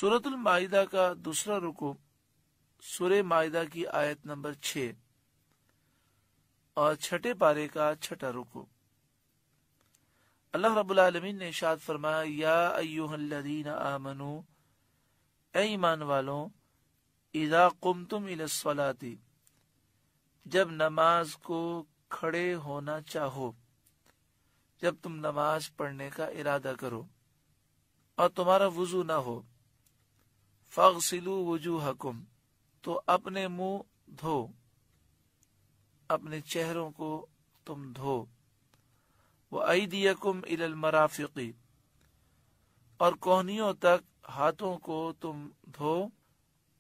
सूरतुल माइदा का दूसरा रुकू सूरह माइदा की आयत नंबर 6 और छठे पारे का छठा रुकू। अल्लाह रब्बुल आलमीन ने इरशाद फरमाया, या अय्युहल्लज़ीना आमनू, ए ईमान वालों, इज़ा कुमतुम इलस्सलाती, जब नमाज को खड़े होना चाहो, जब तुम नमाज पढ़ने का इरादा करो और तुम्हारा वुजू ना हो, फगसिलू वुजूहकुम, तो अपने मुंह धो, अपने चेहरों को तुम धो, व अयदियकुम इलल मराफिकी, और कोहनियों तक हाथों को तुम धो,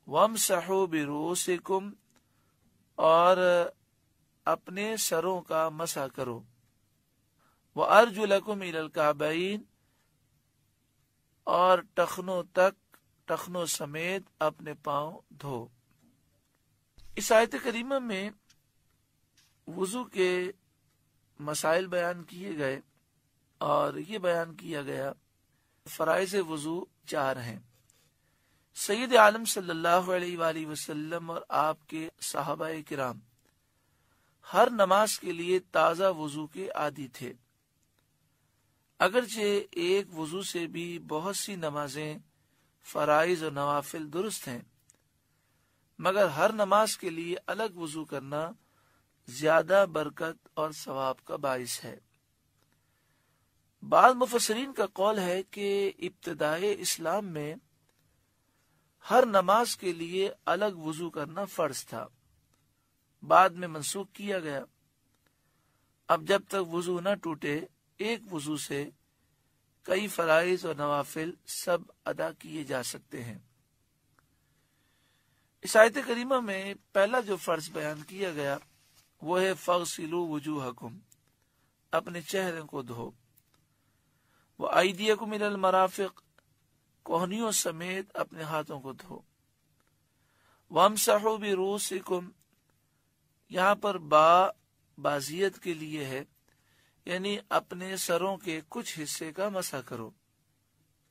वमसहू बिरूसिकुम, और अपने सरों का मसा करो, व अर्जुलकुम इलल काबैन, और टखनों समेत अपने पांव धो। इस आयत करीमा में वुजू के मसाइल बयान किए गए और ये बयान किया गया फराइज़ वुजू 4 हैं। सैयद आलम सल्लल्लाहु अलैहि वसल्लम और आपके सहाबाए किराम हर नमाज के लिए ताज़ा वुजू के आदी थे। अगरचे एक वुजू से भी बहुत सी नमाजें फराइज और नवाफिल दुरुस्त हैं, मगर हर नमाज के लिए अलग वुजू करना ज्यादा बरकत और सवाब का बाइस है। बाद मुफस्सिरीन का कौल है कि इब्तिदाए इस्लाम में हर नमाज के लिए अलग वुजू करना फर्ज था, बाद में मनसूख किया गया। अब जब तक वुजू न टूटे, एक वुजू से कई फराइज और नवाफिल सब अदा किए जा सकते हैं। इस आयत करीमा में पहला जो फर्ज बयान किया गया वो है फगसिलू वुजूहकुम, अपने चेहरे को धो, व अयदियकुम इलल मराफिक, कोहनियों समेत अपने हाथों को धो, वमसहू बिरूसिकुम, यहाँ पर बाजियत के लिए है, यानी अपने सरों के कुछ हिस्से का मसा करो।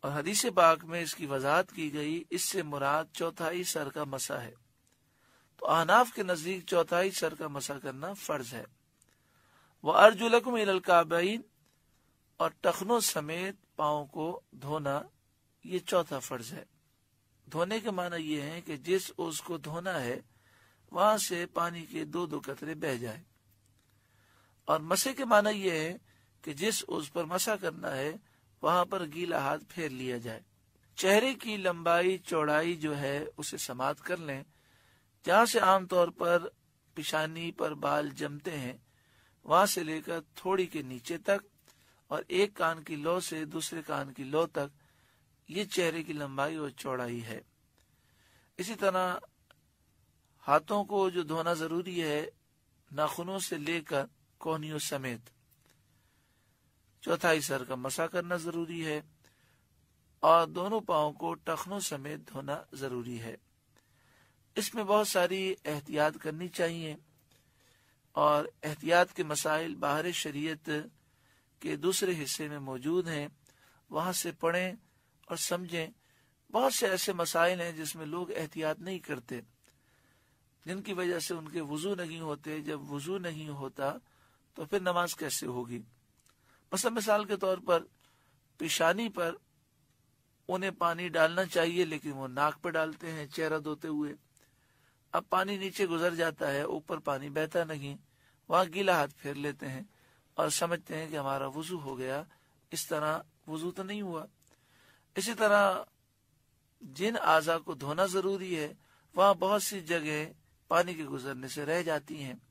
और हदीस पाक में इसकी वजाहत की गई, इससे मुराद चौथाई सर का मसा है। तो अहनाफ के नजदीक चौथाई सर का मसा करना फर्ज है। वह अर्जुलकुम इलल काबैन, और टखनों समेत पांव को धोना, ये चौथा फर्ज है। धोने के माना ये है कि जिस उसको धोना है वहां से पानी के 2-2 कतरे बह जाए, और मसे के माना यह है कि जिस उस पर मसा करना है वहां पर गीला हाथ फेर लिया जाए। चेहरे की लंबाई चौड़ाई जो है उसे समात कर लें, जहां से आमतौर पर पिशानी पर बाल जमते हैं वहां से लेकर थोड़ी के नीचे तक, और एक कान की लौ से दूसरे कान की लौ तक, ये चेहरे की लंबाई और चौड़ाई है। इसी तरह हाथों को जो धोना जरूरी है, नाखूनों से लेकर कोहनियों समेत। चौथाई सर का मसा करना जरूरी है, और दोनों पांव को टखनों समेत धोना जरूरी है। इसमें बहुत सारी एहतियात करनी चाहिए, और एहतियात के मसाइल बाहर शरीयत के दूसरे हिस्से में मौजूद हैं, वहां से पढ़ें और समझें। बहुत से ऐसे मसाइल हैं जिसमें लोग एहतियात नहीं करते, जिनकी वजह से उनके वुजू नहीं होते। जब वुजू नहीं होता तो फिर नमाज कैसे होगी। मसलन मिसाल के तौर पर पेशानी पर उन्हें पानी डालना चाहिए, लेकिन वो नाक पर डालते हैं चेहरा धोते हुए। अब पानी नीचे गुजर जाता है, ऊपर पानी बहता नहीं, वहां गीला हाथ फेर लेते हैं और समझते हैं कि हमारा वुजू हो गया। इस तरह वुजू तो नहीं हुआ। इसी तरह जिन आज़ा को धोना जरूरी है वहां बहुत सी जगह पानी के गुजरने से रह जाती हैं।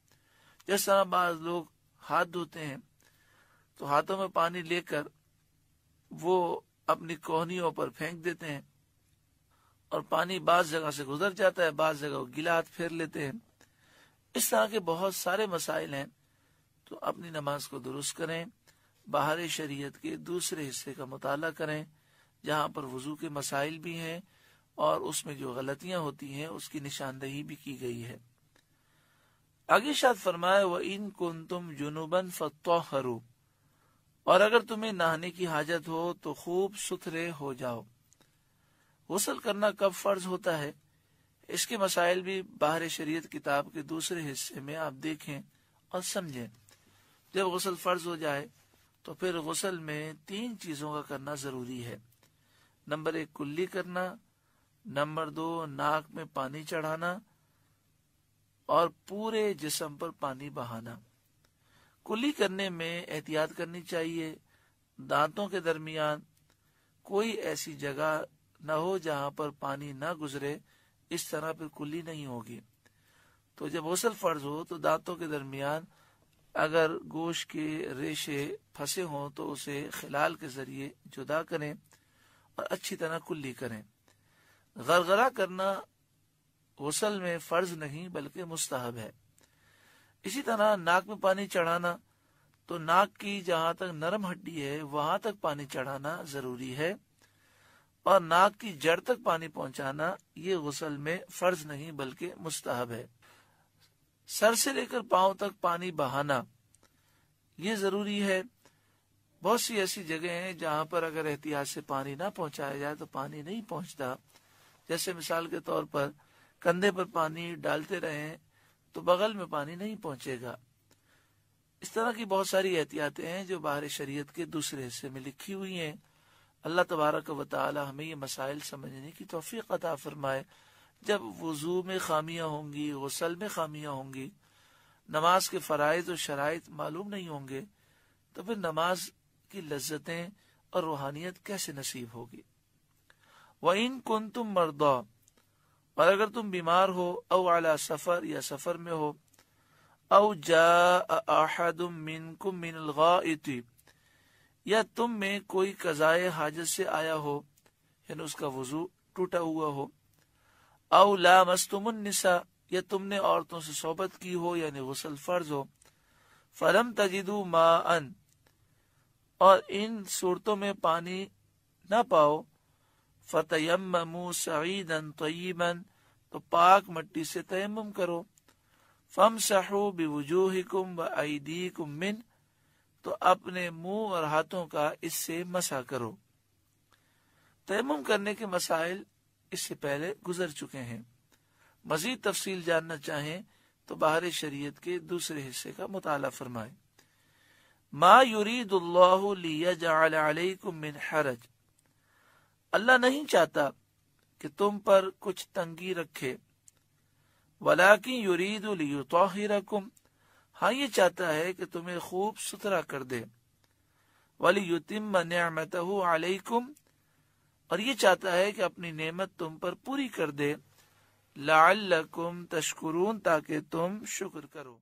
जिस तरह बाज लोग हाथ धोते हैं तो हाथों में पानी लेकर वो अपनी कोहनियों पर फेंक देते हैं, और पानी बाज जगह से गुजर जाता है, बाज जगह वो गीला हाथ फेर लेते हैं। इस तरह के बहुत सारे मसाइल हैं। तो अपनी नमाज को दुरुस्त करें, बाहर शरीयत के दूसरे हिस्से का मुताला करें जहां पर वुजू के मसाइल भी हैं, और उसमें जो गलतियां होती हैं उसकी निशानदही भी की गई है। आगे शायद फरमाया, व इन कुंतुम जुनुबन फत्तहरू, और अगर तुम्हें नहाने की हाजत हो तो खूब सुथरे हो जाओ। غسل کرنا کب فرض ہوتا ہے، اس کے مسائل بھی باہر شریعت کتاب کے دوسرے حصے میں آپ دیکھیں اور سمجھیں۔ جب غسل فرض ہو جائے تو پھر غسل میں 3 چیزوں کا کرنا ضروری ہے۔ نمبر 1 کلی کرنا، نمبر 2 ناک میں پانی چڑھانا، اور پورے جسم پر پانی بہانا۔ کلی کرنے میں احتیاط کرنی چاہیے، دانتوں کے درمیان کوئی ایسی جگہ نہ ہو جہاں پر پانی نہ گزرے، اس طرح پھر کلی نہیں ہوگی۔ تو جب غسل فرض ہو تو دانتوں کے درمیان اگر گوشت کے ریشے پھنسے ہوں تو اسے خلال کے ذریعے جدا کریں اور اچھی طرح کلی کریں۔ غرغرہ کرنا غسل میں فرض نہیں بلکہ مستحب ہے۔ اسی طرح ناک میں پانی چڑھانا، تو ناک کی جہاں تک نرم ہڈی ہے وہاں تک پانی چڑھانا ضروری ہے، اور ناک کی جڑ تک پانی پہنچانا یہ غسل میں فرض نہیں بلکہ مستحب ہے۔ سر سے لے کر پاؤں تک پانی بہانا یہ ضروری ہے۔ بہت سی ایسی جگہیں ہیں جہاں پر اگر احتیاط سے پانی نہ پہنچایا جائے تو پانی نہیں پہنچتا، جیسے مثال کے طور پر کندھے پر پانی ڈالتے رہیں تو بغل میں پانی نہیں پہنچے گا۔ اس طرح کی بہت ساری احتیاطیں ہیں جو باہر شریعت کے دوسرے حصے میں لکھی ہوئی ہیں۔ اللہ تبارک و تعالی ہمیں یہ مسائل سمجھنے کی توفیق عطا فرمائے۔ جب وضو میں خامیاں ہوں گی، غسل میں خامیاں ہوں گی، نماز کے فرائض و شرائط معلوم نہیں ہوں گے، تو پھر نماز کی لذتیں اور روحانیت کیسے نصیب ہوگی۔ وَإِن كُنتُم مَرْضَىٰ، اور اگر تم بیمار ہو، او علی سفر، یا سفر میں ہو، او جاء احد منکم من الغائط، یا تم میں کوئی قضائے حاجت سے آیا ہو، یعنی اس کا وضو ٹوٹا ہوا ہو، او لامستم النساء، یا تم نے عورتوں سے صحبت کی ہو یعنی غسل فرض ہو، فلم تجدوا ماء، اور ان صورتوں میں پانی نہ پاؤ، فتیمموا سعیدا طیبا، تو پاک مٹی سے تیمم کرو، فامسحوا بوجوہکم وایدیکم من، تو اپنے منہ اور ہاتھوں کا اس سے مسح کرو۔ تیمم کرنے کے مسائل اس سے پہلے گزر چکے ہیں۔ مزید تفصیل جاننا چاہیں تو باہر شریعت کے دوسرے حصے کا مطالعہ فرمائیں۔ ما یرید اللہ لیجعل علیکم من حرج، اللہ نہیں چاہتا کہ تم پر کچھ تنگی رکھے، ولیکن یرید لیطہرکم، ہاں یہ چاہتا ہے کہ تمہیں خوب ستھرا کر دے، ولیتم نعمتہ علیکم، اور یہ چاہتا ہے کہ اپنی نعمت تم پر پوری کر دے، لعلکم تشکرون، تاکہ تم شکر کرو۔